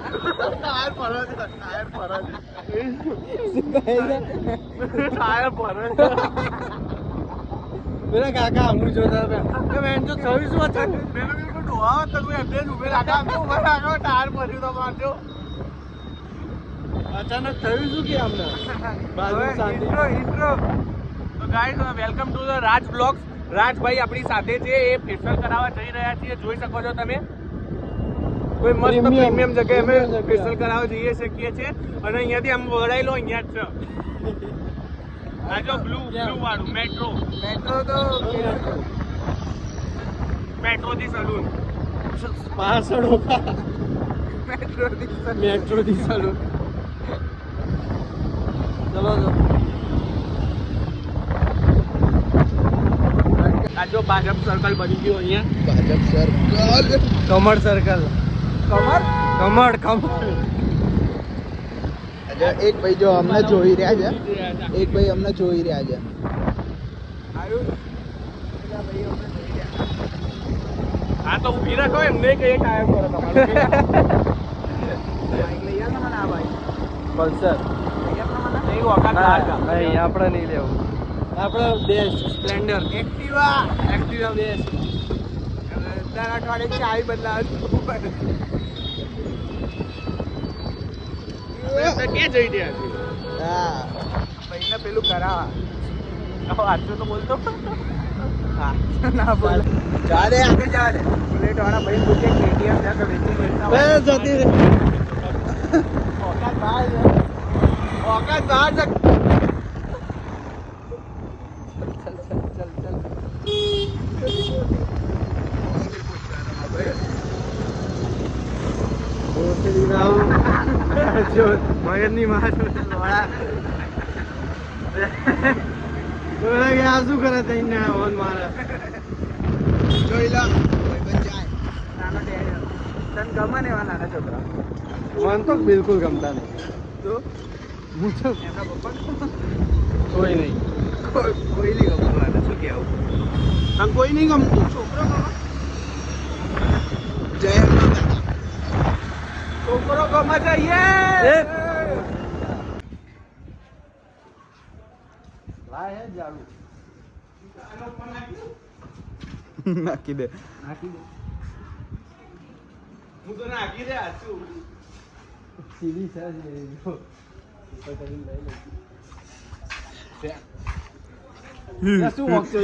Tyre ફરે છે. પેલા કાકા હું જોતા હતા મેં તો થયું શું હતું ડોહા તો કોઈ એમને જ ઉભે રાખા ઉભા રાખો ટાયર ફર્યું તો મારજો. અચાનક થયું શું કે અમને બાજુ શાંતિ ઇન્ટ્રો તો guys welcome to the Raj blogs. રાજભાઈ આપણી સાથે છે, એ ફેશિયલ કરાવવા જઈ રહ્યા છીએ, જોઈ શકો છો તમે. કોઈ મસ્ત પ્રીમિયમ જગ્યાએ અમે ફેશિયલ કરાવવા જઈએ શકીએ છીએ અને અહીંયાથી આમ વળાયેલો અહીંયા જ છે. આ જો બ્લુ વાળું મેટ્રો તો મેટ્રો દી સલૂન. પાસળો મેટ્રો થી ચાલુ ચલો આ જો ભાજપ સર્કલ બની ગયું અહીંયા. ભાજપ સર્કલ કમળ સર્કલ કમળ એક ભાઈ જો અમને જોઈ રહ્યા છે. હા તો ઉભી રાખો એમને કઈ ટાયર કરો તમારું. પલ્સર નહીં વખત નહીં આપણે નહીં લેવું, આપણે બેસ્ટ સ્પ્લેન્ડર એક્ટિવા બેસ્ટ. દર અઠવાડિયે ચાવી બદલાવે. ક્યાં જઈ રહ્યા છે? હા ભાઈને પેલું કરાવા આજુ તો બોલતો ના બોલ ચાલે આગળ ચાલે. બુલેટ વાળા ભાઈ પૂછે KTM ત્યાં તો વેચી લેતા જતી રે ઓકાત બહાર છે. મગજની માર આ શું કરે તઈને ઓન મારે જોઈ લો નાનો ડેડ તને ગમે ને એવા નાના છોકરા? મને તો બિલકુલ ગમતા નહીં. તો હું તો એમના પપ્પા કોઈ નહીં કોઈ નહીં ગમતું. શું કહેવું? આમ કોઈ નહીં ગમતું. છોકરો ગમે? જય છોકરો ગમે જઈએ. નાખી દે હું તો નાખી દે હાચું. સીધી છે શું વાંચો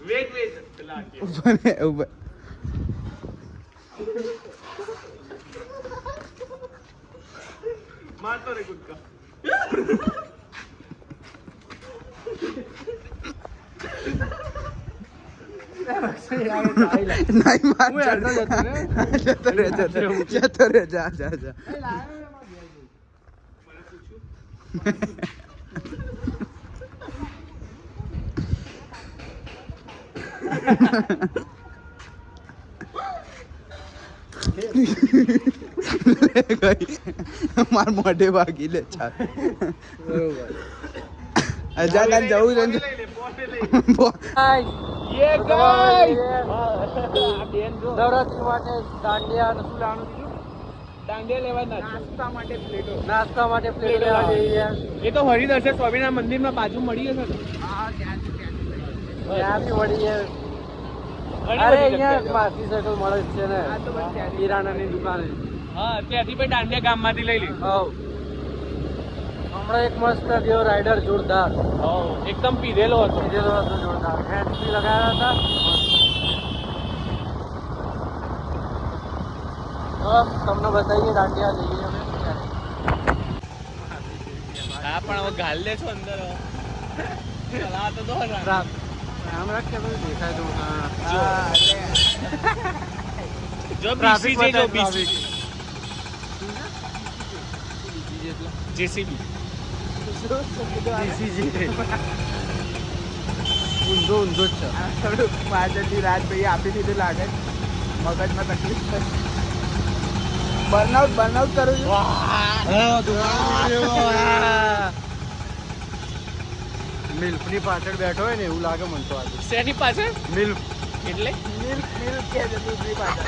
વેટ મારતો રે ગુટકા. જતો રે જા માર મોઢે વાગી લે ચાલ અજાન જવું છે નવરાત્રી માટે દાંડિયા શું લાવવાનું કીધું? દાંડિયા લેવા નાસ્તા માટે પ્લેટો. નાસ્તા માટે પ્લેટ લેવા જઈએ. એ તો હરિદર્શન સ્વામિનારાયણ મંદિરમાં બાજુ મળી હશે ને? ત્યાં બી મળી અરે અહીંયા માસી સર્કલ મળે જ છે ને કિરાણાની દુકાને. હા ત્યાંથી ભાઈ દાંડિયા ગામમાંથી લઈ લે. હમણાં એક મસ્ત દેવ રાઈડર જોરદાર એકદમ પીધેલો હતો. જોરદાર હેન્ડ બી લગાવ્યા હતા. તમને બતાવીએ દાંડિયા જઈએ અમે. હા પણ હવે ગાલ લે છો અંદર. ચલા તો દો રામ રાખ કે બધું દેખાય તો જો બીસી છે જો બીસી જેસીબી ઊંધો જ છે. થોડું પાછળથી રાજભાઈ આપી દીધું લાગે. મગજમાં તકલીફ છે. બર્નઆઉટ કરું છું. મિલ્ફની પાછળ બેઠો હોય ને એવું લાગે મને તો આજે. શેની પાછળ મિલ્ફ. એટલે મિલ્ફ કે છે દૂધની પાછળ.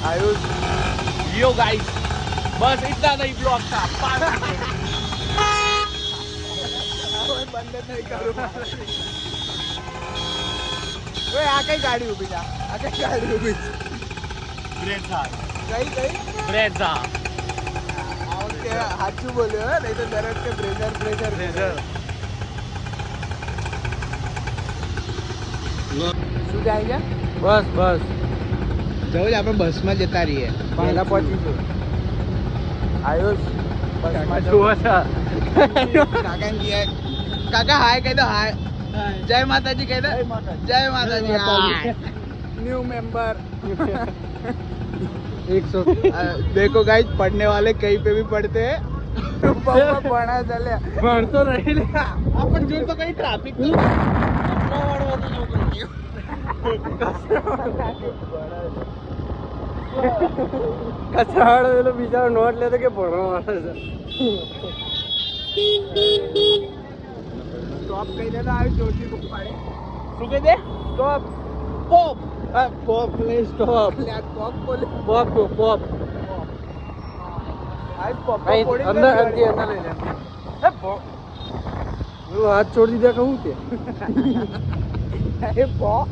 आयुष यो गाइस बस इतना नहीं ब्लॉग था બંધ નહીં કરું. ઓય આ કઈ ગાડી ઊભી છે? આ કઈ ગાડી ઊભી છે? ब्रेजा કઈ ब्रेजा આ વખતે સાચું બોલ્યો હે, નહીં તો દરેક કે બ્રેઝર. શું જાય છે? बस જવું જ આપણે બસમાં જતા રહીએ. પહેલા પહોંચીશું. આયુષ બસમાં જુઓ છો કાકા હાય કહી દો. હાય. જય માતાજી કહી દો. જય માતાજી. New member. 100. देखो गाइस, पढ़ने वाले कहीं पे भी पढ़ते हैं. पढ़ा चले ભણતો નહીં લે अपन जो तो कहीं ट्रैफिक કચરાવાળો પેલો બિચારો નોટ લેતો કે ભણવા વાળો છે स्टॉप कही दे ना. आयुष जोरથી બૂમ પાડે. શું કહી દે स्टॉप. પોપ पॉप नहीं स्टॉप. पॉप बोले. પોપ પોપ आयुष पॉप અંદર લઈ લે હાથ છોડી દીધા કહું કે એ પॉप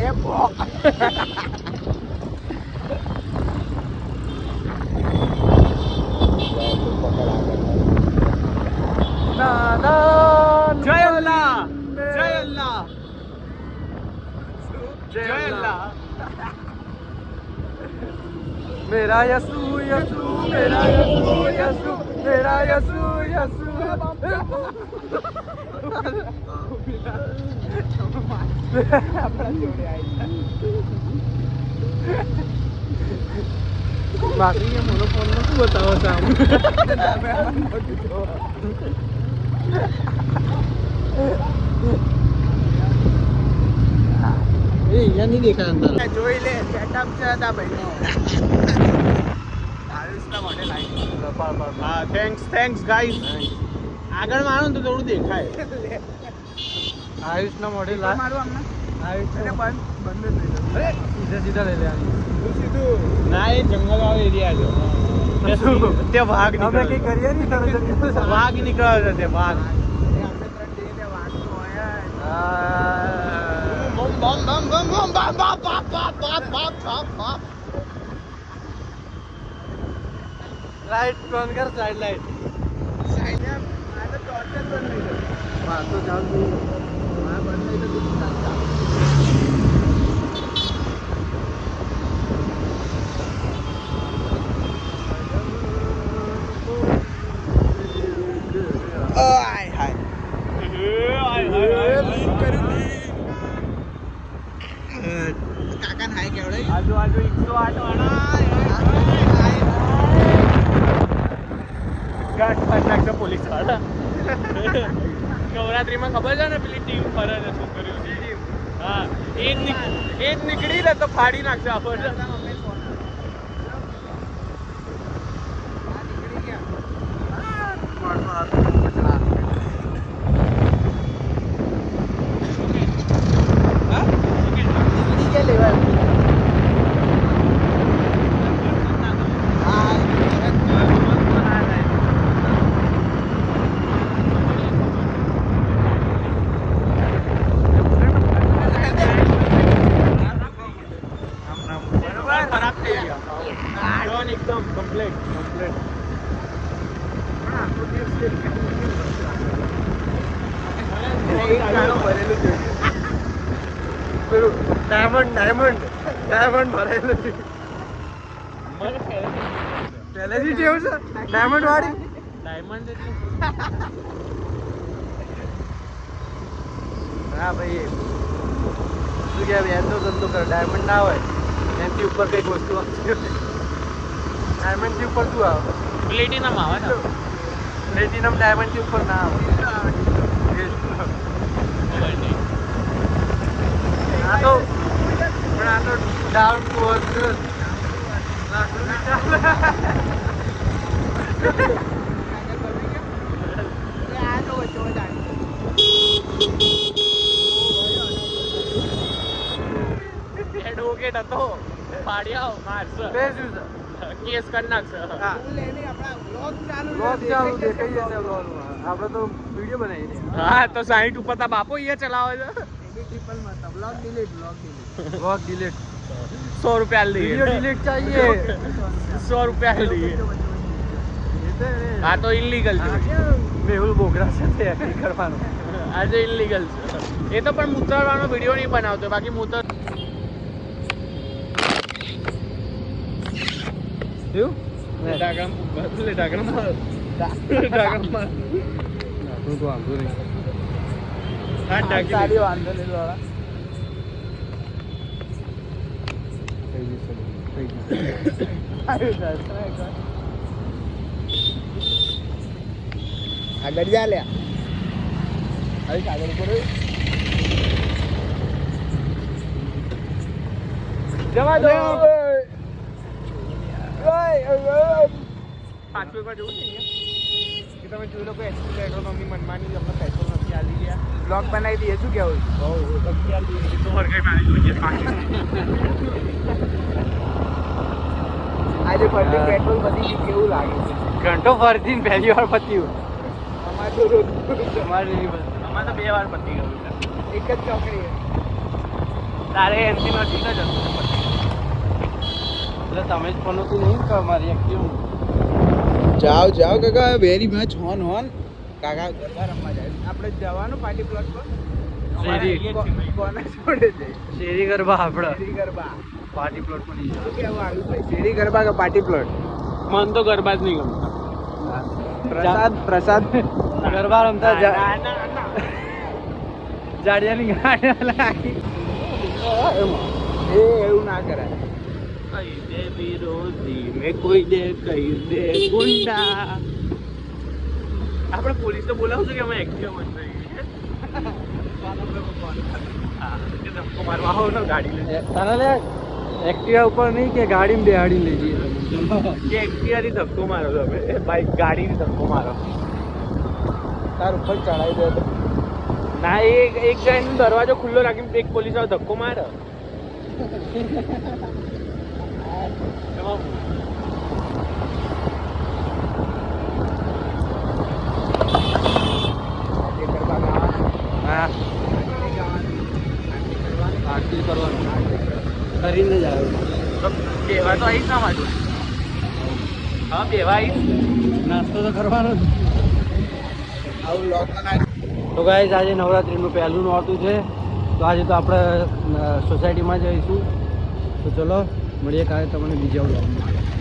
એ પॉप જય અલ્લાહ જય અલ્લાહ જય અલ્લાહ मेरा यसू यसू मेरा यसू यसू मेरा यसू यसू આપણા જોડે આવી. બાકી એ મોનોફોન નું શું બતાવો છો આમ એ અહીંયા નહીં દેખાય અંદર જોઈ લે સેટઅપ છે તા ભાઈનો. આયુષના મોઢે લાઈન. હા થેન્ક્સ ગાઈસ આગળ મારો ને તો થોડું દેખાય આયુષના મોઢે લા મારું આમને. આયુષ અરે બંધ જ નહીં. અરે સીધા લઈ લે સીધું. ના એ જંગલ વાળો એરિયા છે તે વાઘ અમે કઈ કરીએ નહીં તારે વાઘ નીકળ્યો છે તે વાઘ લાઈટ બંધ કર સાઈડ લાઈટ તો ચાલુ કાકા હાય કેવડે આજુ 108 વાળા ગાંઠ પાડ નાખશે પોલીસ વાળા નવરાત્રીમાં ખબર છે ને પેલી ટીમ ફરે છે છોકરીઓ હા એ જ નીકળી ને તો ફાડી નાખશે આપણને ખરાબ થઈ ગયા એકદમ કમ્પ્લીટ ડાયમંડ ભરેલું છે પહેલેથી જેવું છે ડાયમંડ વાળી ડાયમંડ એટલે હા ભાઈ શું કે એનો ધંધો કરે ડાયમંડ ના હોય એનાથી ઉપર કઈક વસ્તુ આવતી હોય ડાયમંડથી ઉપર શું આવે પ્લેટિનમ આવે ને પ્લેટિનમ ડાયમંડથી ઉપર ના આવે આ તો પણ આ તો ડાઉન ટુ અર્થ એડવોકેટ હતો પાડ્યા મારશે કેસ કરી નાખશે આપણે તો વિડીયો બનાવી હા તો 60 ઉપર તા બાપો એ ચલાવે છે બ્લોગ ડિલીટ 100 રૂપિયા લે डिलीट चाहिए 100 રૂપિયા લે આ તો ઇલીગલ છે મેહુલ બોગરા સાથે એક્ટિંગ કરવાનું આજે ઇલીગલ છે એ તો પણ મૂતરવાનો વિડીયો નહીં બનાવતો બાકી મૂતર શું ડાગરામ તું તો વાંધો નહીં હા ડાગી સારી વાંધો નહીં વાળા આગળ જા લે આગળ ઉપર જવા દો પાછું એકવાર જોવું છે કે તમે જોઈ લો કે એક્સિડન્ટ મમ્મી મનમાની અમને પેટ્રોલ નથી આલી ગયા બ્લોગ બનાવી દઈએ શું કેવું આજે ફરતી પેટ્રોલ પતી ગયું કેવું લાગે છે ઘંટો ફરતી પહેલી વાર પત્યું અમારે તો રોજ અમારે તો 2 વાર પતી ગયું છે એક જ ચોકડી તારે એન્ટ્રી નથી ને જતું એટલે તમે જ ફોનોથી નહીં કે અમારી એક્ટિવ જાઓ કાકા વેરી મચ હોન કાકા ગરબા રમવા જાય આપણે જવાનું પાર્ટી પ્લોટ પર કોના જોડે જઈ શેરી ગરબા આપણે શેરી ગરબા પાર્ટી પ્લોટ પર નહીં જવાનું કેવું આવ્યું ભાઈ શેરી ગરબા કે પાર્ટી પ્લોટ મન તો ગરબા જ નહીં ગમતા પ્રસાદ ગરબા રમતા જાડિયાની ગાડી લાગી એવું ના કરાય કઈ દે વિરોધી મેં કોઈ દે કઈ દે ગુંડા આપણે પોલીસ તો બોલાવશું કે અમે એક્ટિવ બંધ થઈ ગઈ ધક્કો મારવા આવો ને ગાડી લઈને તને લે એક્ટિવા ઉપર નહીં કે ગાડીમાં બેહાડી લઈ જઈએ કે એક્ટિવાની ધક્કો મારો તમે બાઈક ગાડીની ધક્કો મારો તાર ઉપર ચડાવી દે તો ના એક જણનો દરવાજો ખુલ્લો રાખીને એક પોલીસ વાળો ધક્કો મારે હા આરતી કરવાનું કરીને જ આવ્યો બેવા તો આવીશ ના માટે હા બેવા આવીશ નાસ્તો તો કરવાનો જ આવું લોક તો ગાઈસ આજે નવરાત્રિનું પહેલું નોરતું છે તો આજે તો આપણે સોસાયટીમાં જઈશું તો ચલો મળીએ કાલે તમને બીજા વ્લોગમાં